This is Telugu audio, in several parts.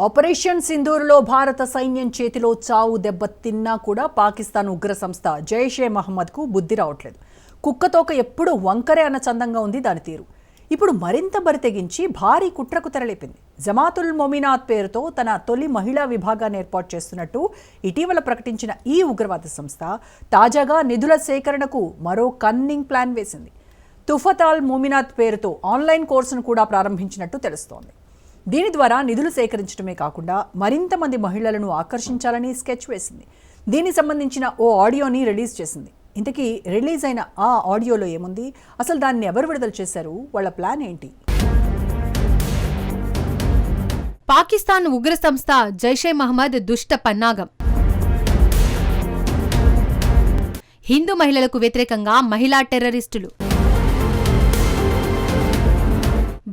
ఆపరేషన్ సింధూర్లో భారత సైన్యం చేతిలో చావు దెబ్బ తిన్నా కూడా పాకిస్తాన్ ఉగ్ర సంస్థ జైషే మహమ్మద్కు బుద్ధి రావట్లేదు. కుక్కతోక ఎప్పుడు వంకరే అన్న చందంగా ఉంది దాని తీరు. ఇప్పుడు మరింత బరితెగించి భారీ కుట్రకు తెరలేపింది. జమాతుల్ మొమినాత్ పేరుతో తన తొలి మహిళా విభాగాన్ని ఏర్పాటు చేస్తున్నట్టు ఇటీవల ప్రకటించిన ఈ ఉగ్రవాద సంస్థ తాజాగా నిధుల సేకరణకు మరో కన్నింగ్ ప్లాన్ వేసింది. తుఫతాల్ మొమినాత్ పేరుతో ఆన్లైన్ కోర్సును కూడా ప్రారంభించినట్టు తెలుస్తోంది. దీని ద్వారా నిధులు సేకరించడమే కాకుండా మరింత మంది మహిళలను ఆకర్షించాలని స్కెచ్ వేసింది. దీనికి సంబంధించిన ఓ ఆడియోని రిలీజ్ చేసింది. ఇంతకీ రిలీజ్ అయిన ఆ ఆడియోలో ఏముంది, అసలు దాన్ని ఎవరు విడుదల చేశారు, వాళ్ళ ప్లాన్ ఏంటి? పాకిస్తాన్ ఉగ్ర సంస్థ జైషే మహమ్మద్ దుష్ట పన్నాగం. హిందూ మహిళలకు వ్యతిరేకంగా మహిళా టెర్రరిస్టులు.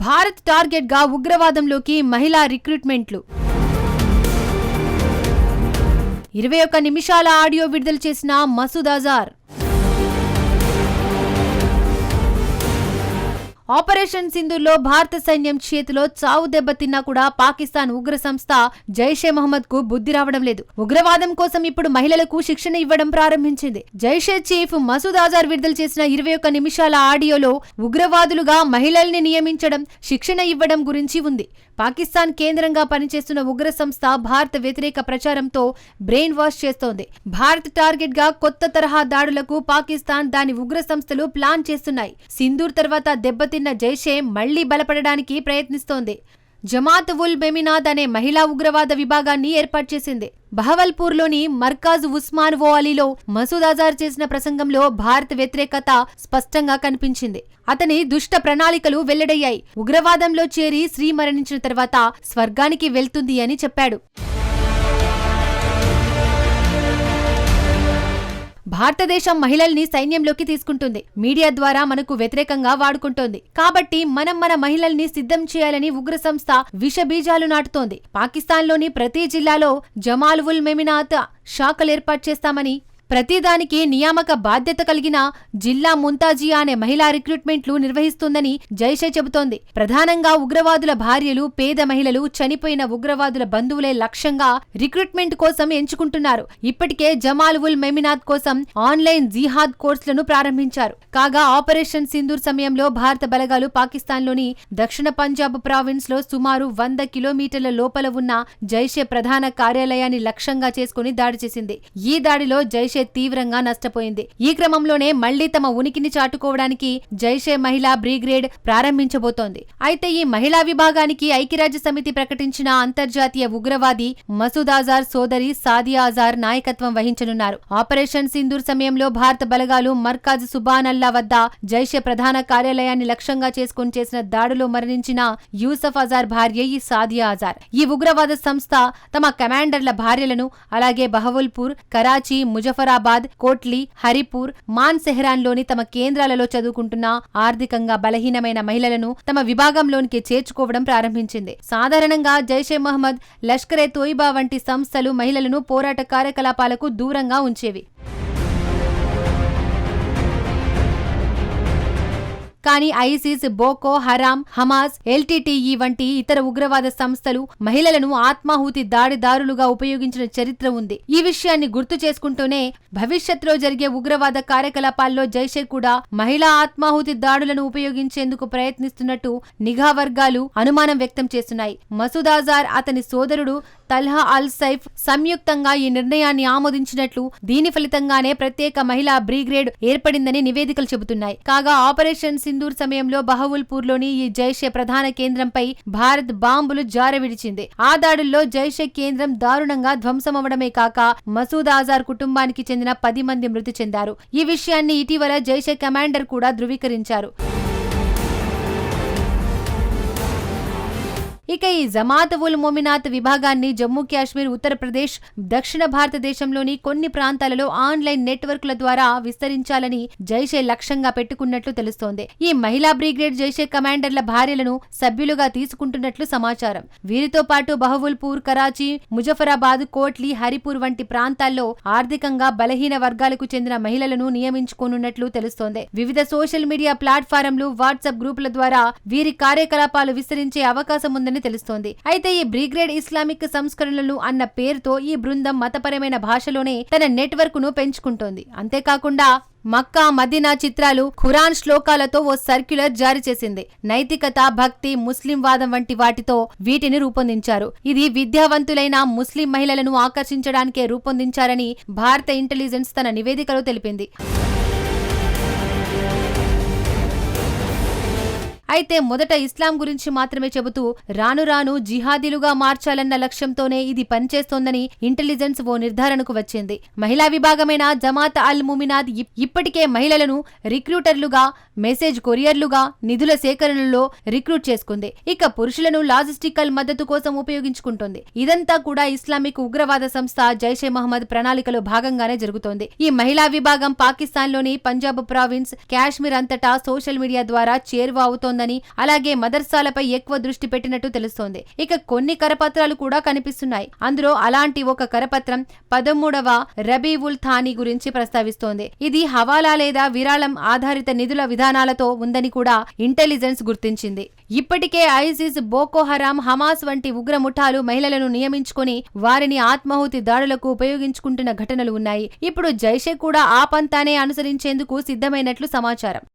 భారత్ టార్గెట్ గా ఉగ్రవాదంలోకి మహిళా రిక్రూట్మెంట్లు. 21 నిమిషాల ఆడియో విడుదల చేసిన మసూద్ అజార్. ఆపరేషన్ సింధూర్లో భారత సైన్యం చేతిలో చావు దెబ్బ తిన్నా కూడా పాకిస్తాన్ ఉగ్ర సంస్థ జైషే మహమ్మద్ కు బుద్ధి రావడం లేదు. ఉగ్రవాదం కోసం ఇప్పుడు మహిళలకు శిక్షణ ఇవ్వడం ప్రారంభించింది. జైషే చీఫ్ మసూద్ అజార్ విడుదల చేసిన 21 నిమిషాల ఆడియోలో ఉగ్రవాదులుగా మహిళల్ని నియమించడం, శిక్షణ ఇవ్వడం గురించి ఉంది. పాకిస్తాన్ కేంద్రంగా పనిచేస్తున్న ఉగ్ర సంస్థ భారత వ్యతిరేక ప్రచారంతో బ్రెయిన్ వాష్ చేస్తోంది. భారత్ టార్గెట్ గా కొత్త తరహా దాడులకు పాకిస్తాన్ దాని ఉగ్ర సంస్థలు ప్లాన్ చేస్తున్నాయి. సింధూర్ తర్వాత దెబ్బతిన్న జైషే మళ్లీ బలపడడానికి ప్రయత్నిస్తోంది. జమాత్ ఉల్ మొమినాత్ అనే మహిళా ఉగ్రవాద విభాగాన్ని ఏర్పాటు చేసింది. బహవల్పూర్లోని మర్కాజ్ ఉస్మాన్ ఓ అలీలో మసూద్ అజార్ చేసిన ప్రసంగంలో భారత వ్యతిరేకత స్పష్టంగా కనిపించింది. అతని దుష్ట ప్రణాళికలు వెల్లడయ్యాయి. ఉగ్రవాదంలో చేరి స్త్రీ మరణించిన తర్వాత స్వర్గానికి వెళ్తుంది అని చెప్పాడు. భారతదేశం మహిళల్ని సైన్యంలోకి తీసుకుంటుంది. మీడియా ద్వారా మనకు వ్యతిరేకంగా వాడుకుంటోంది. కాబట్టి మనం మన మహిళల్ని సిద్ధం చేయాలని ఉగ్ర సంస్థ విషబీజాలు నాటుతోంది. పాకిస్తాన్లోని ప్రతి జిల్లాలో జమాల్ ఉల్ మొమినాత్ శాఖలు ఏర్పాటు చేస్తామని, ప్రతిదానికి నియామక బాధ్యత కలిగిన జిల్లా ముంతాజియా అనే మహిళా రిక్రూట్మెంట్లు నిర్వహిస్తుందని జైషే చెబుతోంది. ప్రధానంగా ఉగ్రవాదుల భార్యలు, పేద మహిళలు, చనిపోయిన ఉగ్రవాదుల బంధువులే లక్ష్యంగా రిక్రూట్మెంట్ కోసం ఎంచుకుంటున్నారు. ఇప్పటికే జమాల్ ఉల్ మొమినాత్ కోసం ఆన్లైన్ జిహాద్ కోర్సులను ప్రారంభించారు. కాగా ఆపరేషన్ సింధూర్ సమయంలో భారత బలగాలు పాకిస్తాన్లోని దక్షిణ పంజాబ్ ప్రావిన్స్ లో సుమారు 100 కిలోమీటర్ల లోపల ఉన్న జైషే ప్రధాన కార్యాలయాన్ని లక్ష్యంగా చేసుకుని దాడి చేసింది. ఈ దాడిలో జైషే తీవ్రంగా నష్టపోయింది. ఈ క్రమంలోనే మళ్లీ తమ ఉనికిని చాటుకోవడానికి జైషే మహిళా బ్రిగేడ్ ప్రారంభించబోతోంది. అయితే ఈ మహిళా విభాగానికి ఐక్యరాజ్య సమితి ప్రకటించిన అంతర్జాతీయ ఉగ్రవాది మసూద్ అజార్ సోదరి సాదియా అజార్ నాయకత్వం వహించనున్నారు. ఆపరేషన్ సింధూర్ సమయంలో భారత బలగాలు మర్కాజ్ సుబానల్లా వద్ద జైషే ప్రధాన కార్యాలయాన్ని లక్ష్యంగా చేసుకుని చేసిన దాడిలో మరణించిన యూసఫ్ అజార్ భార్య ఈ సాదియా అజార్. ఈ ఉగ్రవాద సంస్థ తమ కమాండర్ల భార్యలను, అలాగే బహవల్పూర్, కరాచీ, ముజఫరాబాద్, కోట్లీ, హరిపూర్, మాన్ సెహ్రాన్లోని తమ కేంద్రాలలో చదువుకుంటున్న ఆర్థికంగా బలహీనమైన మహిళలను తమ విభాగంలోనికి చేర్చుకోవడం ప్రారంభించింది. సాధారణంగా జైషే మహమ్మద్, లష్కరే తోయిబా వంటి సంస్థలు మహిళలను పోరాట కార్యకలాపాలకు దూరంగా ఉంచేవి. కానీ ఐసిస్, బోకో హరాం, హమాస్, ఎల్టీటీఈ వంటి ఇతర ఉగ్రవాద సంస్థలు మహిళలను ఆత్మాహుతి దాడిదారులుగా ఉపయోగించిన చరిత్ర ఉంది. ఈ విషయాన్ని గుర్తు చేసుకుంటూనే భవిష్యత్తులో జరిగే ఉగ్రవాద కార్యకలాపాల్లో జైషే కూడా మహిళా ఆత్మాహుతి దాడులను ఉపయోగించేందుకు ప్రయత్నిస్తున్నట్టు నిఘా వర్గాలు అనుమానం వ్యక్తం చేస్తున్నాయి. మసూద్ అజార్, అతని సోదరుడు తల్హా అల్ సైఫ్ సంయుక్తంగా ఈ నిర్ణయాన్ని ఆమోదించినట్లు, దీని ఫలితంగానే ప్రత్యేక మహిళా బ్రిగేడ్ ఏర్పడిందని నివేదికలు చెబుతున్నాయి. కాగా ఆపరేషన్ సింధూర్ సమయంలో బహవల్పూర్లోని ఈ జైషే ప్రధాన కేంద్రంపై భారత్ బాంబులు జారవిడిచింది. ఆ దాడుల్లో జైషే కేంద్రం దారుణంగా ధ్వంసమవడమే కాక మసూద్ అజార్ కుటుంబానికి చెందిన 10 మంది మృతి చెందారు. ఈ విషయాన్ని ఇటీవల జైషే కమాండర్ కూడా ధృవీకరించారు. ఇక ఈ జమాత్ ఉల్ మొమినాత్ విభాగాన్ని జమ్మూ కాశ్మీర్, ఉత్తరప్రదేశ్, దక్షిణ భారతదేశంలోని కొన్ని ప్రాంతాలలో ఆన్లైన్ నెట్వర్క్ల ద్వారా విస్తరించాలని జైషే లక్ష్యంగా పెట్టుకున్నట్లు తెలుస్తోంది. ఈ మహిళా బ్రిగేడ్ జైషే కమాండర్ల భార్యలను సభ్యులుగా తీసుకుంటున్నట్లు సమాచారం. వీరితో పాటు బహవల్పూర్, కరాచీ, ముజఫరాబాద్, కోట్లీ, హరిపూర్ వంటి ప్రాంతాల్లో ఆర్థికంగా బలహీన వర్గాలకు చెందిన మహిళలను నియమించుకోనున్నట్లు తెలుస్తోంది. వివిధ సోషల్ మీడియా ప్లాట్ఫారంలు, వాట్సాప్ గ్రూపుల ద్వారా వీరి కార్యకలాపాలు విస్తరించే అవకాశం ఉందని తెలుస్తోంది. అయితే ఈ బ్రిగేడ్ ఇస్లామిక్ సంస్కరణలు అన్న పేరుతో ఈ బృందం మతపరమైన భాషలోనే తన నెట్వర్క్ ను పెంచుకుంటోంది. అంతేకాకుండా మక్కా, మదీనా చిత్రాలు, ఖురాన్ శ్లోకాలతో ఓ సర్క్యులర్ జారీ చేసింది. నైతికత, భక్తి, ముస్లిం వాదం వంటి వాటితో వీటిని రూపొందించారు. ఇది విద్యావంతులైన ముస్లిం మహిళలను ఆకర్షించడానికే రూపొందించారని భారత ఇంటెలిజెన్స్ తన నివేదికలో తెలిపింది. అయితే మొదట ఇస్లాం గురించి మాత్రమే చెబుతూ రాను రాను జిహాదీలుగా మార్చాలన్న లక్ష్యంతోనే ఇది పనిచేస్తోందని ఇంటెలిజెన్స్ ఓ నిర్ధారణకు వచ్చింది. మహిళా విభాగమైన జమాత్ అల్ ముమినాద్ ఇప్పటికే మహిళలను రిక్రూటర్లుగా, మెసేజ్ కొరియర్లుగా, నిధుల సేకరణలో రిక్రూట్ చేసుకుంది. ఇక పురుషులను లాజిస్టికల్ మద్దతు కోసం ఉపయోగించుకుంటోంది. ఇదంతా కూడా ఇస్లామిక్ ఉగ్రవాద సంస్థ జైషే మహమ్మద్ ప్రణాళికలో భాగంగానే జరుగుతోంది. ఈ మహిళా విభాగం పాకిస్తాన్లోని పంజాబ్ ప్రావిన్స్, కాశ్మీర్ అంతటా సోషల్ మీడియా ద్వారా చేరువ అవుతోందని, అలాగే మదర్సాలపై ఎక్కువ దృష్టి పెట్టినట్టు తెలుస్తోంది. ఇక కొన్ని కరపత్రాలు కూడా కనిపిస్తున్నాయి. అందులో అలాంటి ఒక కరపత్రం 13వ రబీవుల్ థానీ గురించి ప్రస్తావిస్తోంది. ఇది హవాలా లేదా విరాళం ఆధారిత నిధుల విధానాలతో ఉందని కూడా ఇంటెలిజెన్స్ గుర్తించింది. ఇప్పటికే ఐసిస్, బోకో హరాం, హమాస్ వంటి ఉగ్ర ముఠాలు మహిళలను నియమించుకొని వారిని ఆత్మాహుతి దాడులకు ఉపయోగించుకుంటున్న ఘటనలు ఉన్నాయి. ఇప్పుడు జైషే కూడా ఆ పంతానే అనుసరించేందుకు సిద్ధమైనట్లు సమాచారం.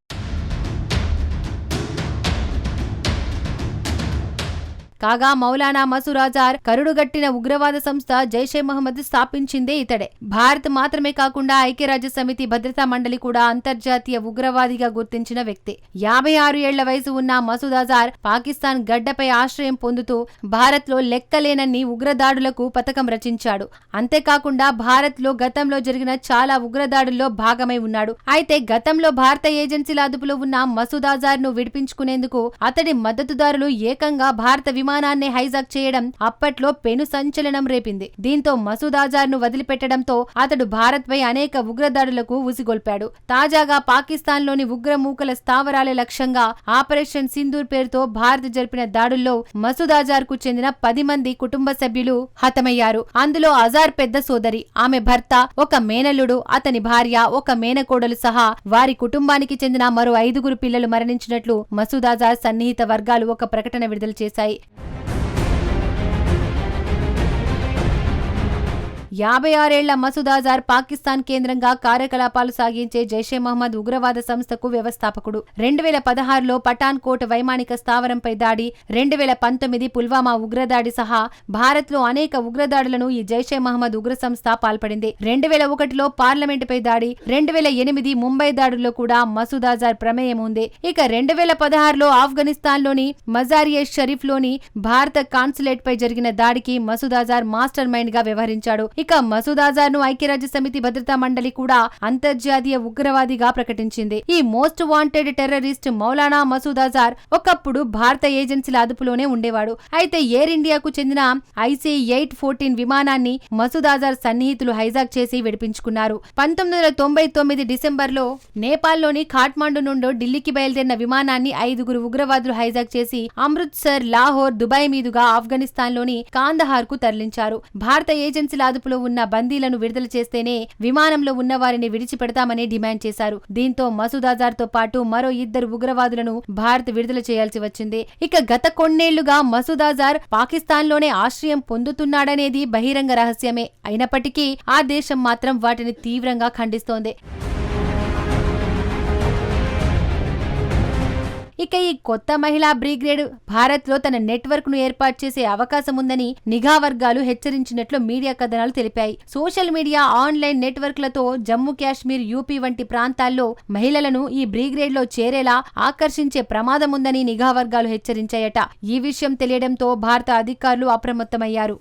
కాగా మౌలానా మసూద్ అజార్ కరుడుగట్టిన ఉగ్రవాద సంస్థ జైషే మహమ్మద్ స్థాపించిందే ఇతడే. భారత్ మాత్రమే కాకుండా ఐక్యరాజ్య సమితి భద్రతా మండలి కూడా అంతర్జాతీయ ఉగ్రవాదిగా గుర్తించిన వ్యక్తి. 56 ఏళ్ల వయసు ఉన్న మసూద్ అజార్ పాకిస్తాన్ గడ్డపై ఆశ్రయం పొందుతూ భారత్ లో లెక్కలేనన్ని ఉగ్రదాడులకు పథకం రచించాడు. అంతేకాకుండా భారత్ లో గతంలో జరిగిన చాలా ఉగ్రదాడుల్లో భాగమై ఉన్నాడు. అయితే గతంలో భారత ఏజెన్సీల అదుపులో ఉన్న మసూద్ అజార్ ను విడిపించుకునేందుకు అతడి మద్దతుదారులు ఏకంగా భారత విమానాన్ని హైజాక్ చేయడం అప్పట్లో పెను సంచలనం రేపింది. దీంతో మసూద్ అజార్ ను వదిలిపెట్టడంతో అతడు భారత్ పై అనేక ఉగ్రదాడులకు ఉసిగొల్పాడు. తాజాగా పాకిస్తాన్లోని ఉగ్రమూకల స్థావరాల లక్ష్యంగా ఆపరేషన్ సింధూర్ పేరుతో భారత్ జరిపిన దాడుల్లో మసూద్ అజార్ కు చెందిన 10 మంది కుటుంబ సభ్యులు హతమయ్యారు. అందులో అజార్ పెద్ద సోదరి, ఆమె భర్త, ఒక మేనల్లుడు, అతని భార్య, ఒక మేనకోడలు సహా వారి కుటుంబానికి చెందిన మరో 5 పిల్లలు మరణించినట్లు మసూద్ అజార్ సన్నిహిత వర్గాలు ఒక ప్రకటన విడుదల చేశాయి. 56 ఏళ్ల మసూద్ అజార్ పాకిస్తాన్ కేంద్రంగా కార్యకలాపాలు సాగించే జైషే మహమ్మద్ ఉగ్రవాద సంస్థకు వ్యవస్థాపకుడు. 2016లో పఠాన్ కోట్ వైమానిక స్థావరంపై దాడి, 2019 పుల్వామా ఉగ్రదాడి సహా భారత్ లో అనేక ఉగ్రదాడులను ఈ జైషే మహమ్మద్ ఉగ్ర సంస్థ పాల్పడింది. 2001లో పార్లమెంటుపై దాడి, 2008 ముంబై దాడుల్లో కూడా మసూద్ అజార్ ప్రమేయం ఉంది. ఇక 2016లో ఆఫ్ఘనిస్తాన్ లోని మజారియే షరీఫ్ లోని భారత కాన్సులేట్ పై జరిగిన దాడికి మసూద్ అజార్ మాస్టర్ మైండ్ గా వ్యవహరించాడు. ఇక మసూద్ అజార్ ను ఐక్యరాజ్య సమితి భద్రతా మండలి కూడా అంతర్జాతీయ ఉగ్రవాదిగా ప్రకటించింది. ఈ most wanted terrorist Maulana Masood Azhar ఒకప్పుడు భారత ఏజెన్సీల అదుపులోనే ఉండేవాడు. అయితే ఎయిర్ ఇండియాకు చెందిన IC-814 విమానాన్ని మసూద్ అజార్ సన్నిహితులు హైజాక్ చేసి విడిపించుకున్నారు. 1999 డిసెంబర్లో నేపాల్లోని ఖాట్మాండు నుండి ఢిల్లీకి బయలుదేరిన విమానాన్ని 5 ఉగ్రవాదులు హైజాక్ చేసి అమృత్సర్, లాహోర్, దుబాయ్ మీదుగా ఆఫ్ఘనిస్తాన్లోని కాందహార్ కు తరలించారు. భారత ఏజెన్సీల అదుపులో ఉన్న బందీలను విడుదల చేస్తేనే విమానంలో ఉన్న వారిని విడిచిపెడతామని డిమాండ్ చేశారు. దీంతో మసూద్ అజార్ తో పాటు మరో 2 ఉగ్రవాదులను భారత్ విడుదల చేయాల్సి వచ్చింది. ఇక గత కొన్నేళ్లుగా మసూద్ అజార్ పాకిస్తాన్లోనే ఆశ్రయం పొందుతున్నాడనేది బహిరంగ రహస్యమే. అయినప్పటికీ ఆ దేశం మాత్రం వాటిని తీవ్రంగా ఖండిస్తోంది. ఇక ఈ కొత్త మహిళా బ్రిగేడ్ భారత్ లో తన నెట్వర్క్ ను ఏర్పాటు చేసే అవకాశం ఉందని నిఘా వర్గాలు హెచ్చరించినట్లు మీడియా కథనాలు తెలిపాయి. సోషల్ మీడియా, ఆన్లైన్ నెట్వర్క్లతో జమ్మూ కాశ్మీర్, యూపీ వంటి ప్రాంతాల్లో మహిళలను ఈ బ్రిగేడ్ లో చేరేలా ఆకర్షించే ప్రమాదం ఉందని నిఘా వర్గాలు హెచ్చరించాయట. ఈ విషయం తెలియడంతో భారత అధికారులు అప్రమత్తమయ్యారు.